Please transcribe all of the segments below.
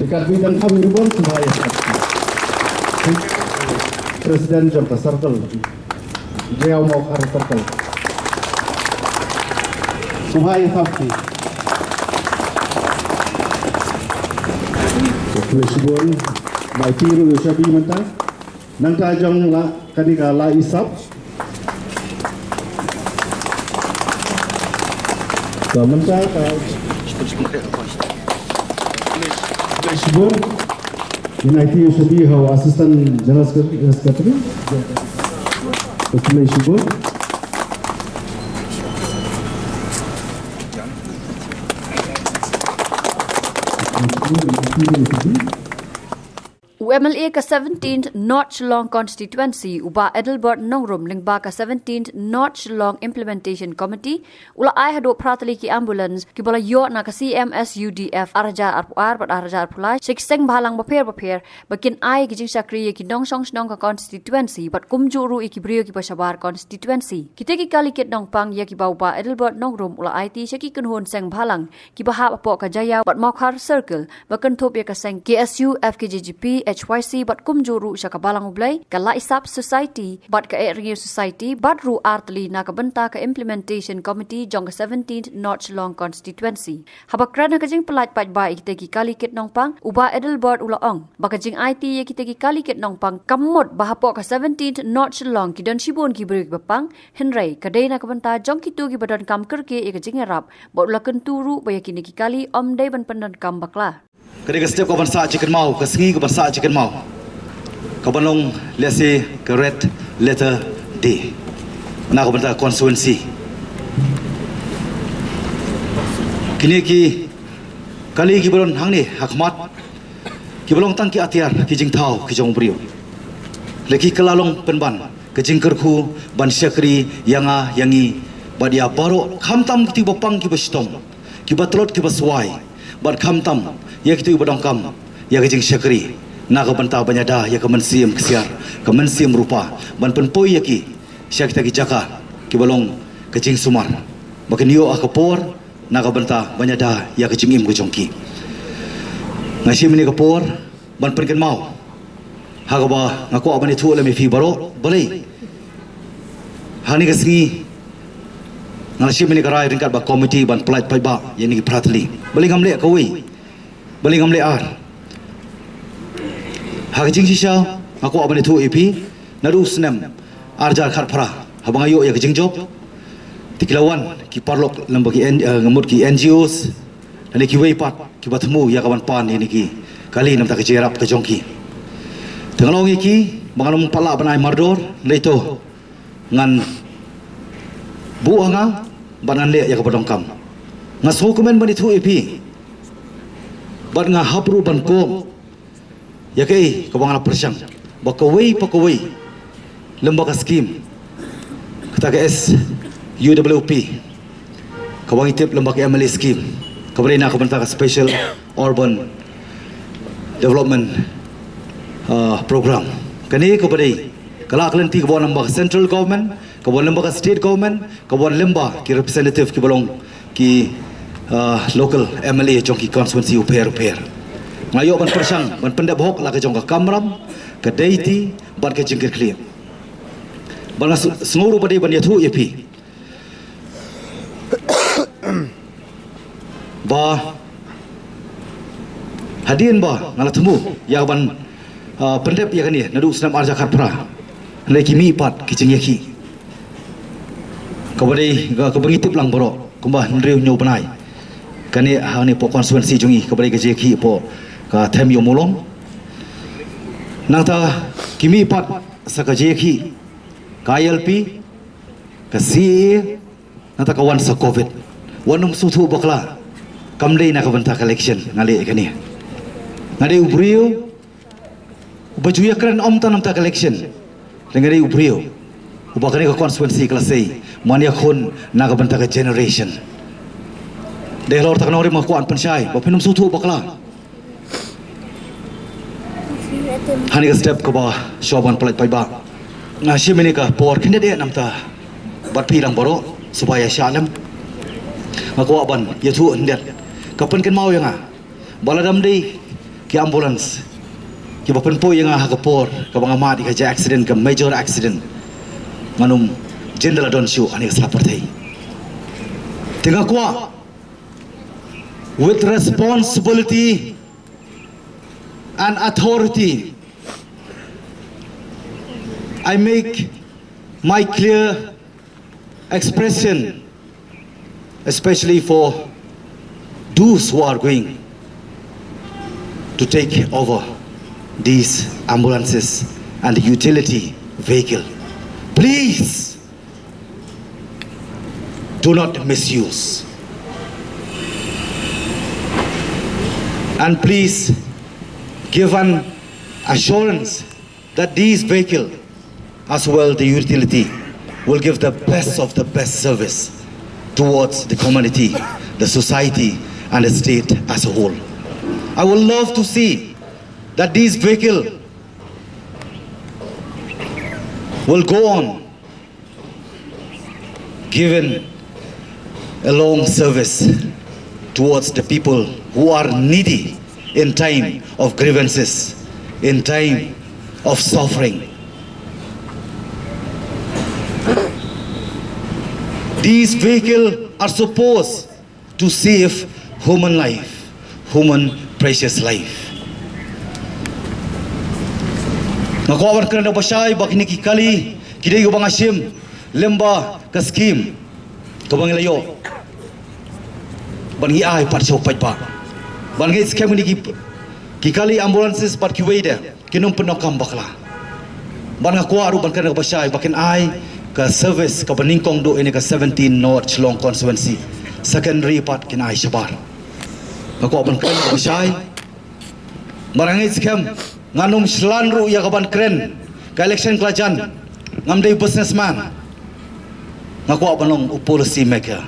dekat bidang kami ribon semuanya Presiden Jakarta Circle dia mau harus circle semuanya kami Presiden mai tiru sabi mentah nang tajong la kanika la isap mentah Presiden United sabi how assistant general secretary Presiden UMLA ka 17th North Shillong constituency uba Edelbert Nongrum lingba ka 17th North Shillong implementation committee ula ai hado pratali ki ambulance ki bola yo na ka CMSUDF arja ar bat arja pula sikseng balang baper bakin ai ki jing sakri ki dong song snong ka constituency bat kumjuru ki brio ki pasabar constituency kite ki kali ket dong pang ya ki bauba Edelbert Nongrum ula ai ti seki kunhon seng balang ki bahap apo ka jaya bat mokhar circle bakan thop ya ka seng KSU FKJGP HYC bat kumjuru syaka balang ublay kala isap society bat ka area society bat ru artli na ka benta ka implementation committee jong 17th North Shillong constituency habakran ka jing pelat pat ba ikte ki kali ket nongpang uba Edelbert ulaong baka jing IT ye kite ki kali ket nongpang kamot bahapo ka 17th North Shillong ki don shibon ki brik bapang henry kadai na ka benta jong ki tu ki badan kam kerke e ka jing rap bot laken turu bayakini ki kali omdai ban pandan kam bakla Ketika setiap kawan saat chicken mau, kesengi kawan saat chicken mau, kawan long lesi ke red letter D, nak kawan tak konstituensi. Kini ki kali ki belon hang ni hakmat, ki belon tang ki atiar ki jing tau ki jong brio, leki kelalong penban ki jing kerku ban syakri yanga yangi badia baro khamtam ki bopang ki bestom, ki batrot ki baswai, bad khamtam. Ya kita ibadong kam, ya kejing syakri, nak bantah banyada, ya kemensiam kesiar, kemensiam rupa, ban penpoi ya ki, syak kita ki jaka, ki balong kejing sumar, makin yo akapor, nak bantah banyada, ya kejing im kejongki. Ngasih meni kapor, ban penken mau, hagaba ngaku abani tu lemi fi baro, boleh. Hani kesengi, ngasih meni karai ringkat ba komiti ban pelat paiba, yang ni pratli, boleh ngamle kawi. Balik ngamle ar. Hak jing sisa aku abani tu EP nadu senem arjar khat phara habang ayo ya jing job tikilawan ki parlok lembagi ngamut ki NGOs dan ki wei pat ki batmu ya kawan pan ini ki kali nam tak jerap ke jongki tengalong iki banganum pala banai mardor leito ngan bu anga banan le ya kabadongkam ngaso komen bani tu EP bat nga hapru ban ko ya kay kabangala persang bakaway lembaga skim kata KS UWP kabang itip lembaga MLA skim kabari na kabanta ka special urban development program kani kabari kalaklan ti kabon lembaga central government kabon lembaga state government kabon lembaga ki representative ki balong ki local MLA jong ki constituency uper ngayo ban persang ban pendap hok la ka jong ka kamram ka deiti ban ka jingkir clear ban senguru bade ban yathu yepi ba hadin ba ngala temu ya ban pendap ya kani nadu senam arja kharpra leki mi pat ki jing yaki kabade ka bangitip lang borok kumbah nriu nyu banai kani hani po konstituensi jungi kabari ke jeki po ka them yo mulong nangta kimi pat saka jeki ka ILP ka CA nangta kawan sa COVID wanum sutu bakla kamdei na kabanta collection ngali kani ngade ubrio bajuya kran omta namta collection ngade ubrio ubakani ka konstituensi kelasai mania khon na kabanta ka generation Delor tak nori makuan pensyai, bapinum sutu bakla. Hani ka step ko ba shoban pelat paiba. Ngasih meni ka por kinde dia namta. Bat pirang baro supaya syalam. Aku aban ya tu ndet. Kapan kan mau yang ah. Baladam dei ki ambulance ki bapen po yang ha kapor ka bang amat ka ja accident ka major accident manum general don show ani ka thai tengah kwa with responsibility and authority I make my clear expression, especially for those who are going to take over these ambulances and the utility vehicle. Please do not misuse. And please give an assurance that these vehicles, as well the utility, will give the best of the best service towards the community, the society, and the state as a whole. I would love to see that these vehicles will go on giving a long service towards the people who are needy in time of grievances, in time of suffering. These vehicles are supposed to save human life, human precious life. Ngakawan kerana basyai bak niki kali kidai ubang asim lemba ka skim kabang layo. Bangi ai par chau pai pa. Bangi skim niki kikali ambulances par kiweda kinum penokam bakla. Ban ngakwa aru ban kerana basyai bakin ai ka service ka peningkong do ini ka 17 North Long constituency secondary part kina ai shabar ngako ban kren basyai marangai scam nganum slanru ya kaban kren ka election klajan ngamdai businessman ngako banong policy maker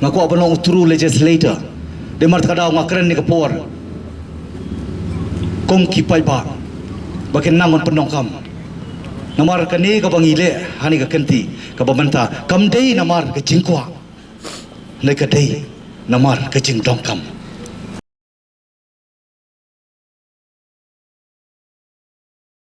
ngako banong true legislator de mart kadau ngakren ni kapor kong kipai ba bakin nangon penongkam namar kani ka bangile hani ka kenti ka babanta kamdei namar ka jingkwa le ka dei namar ka jingdongkam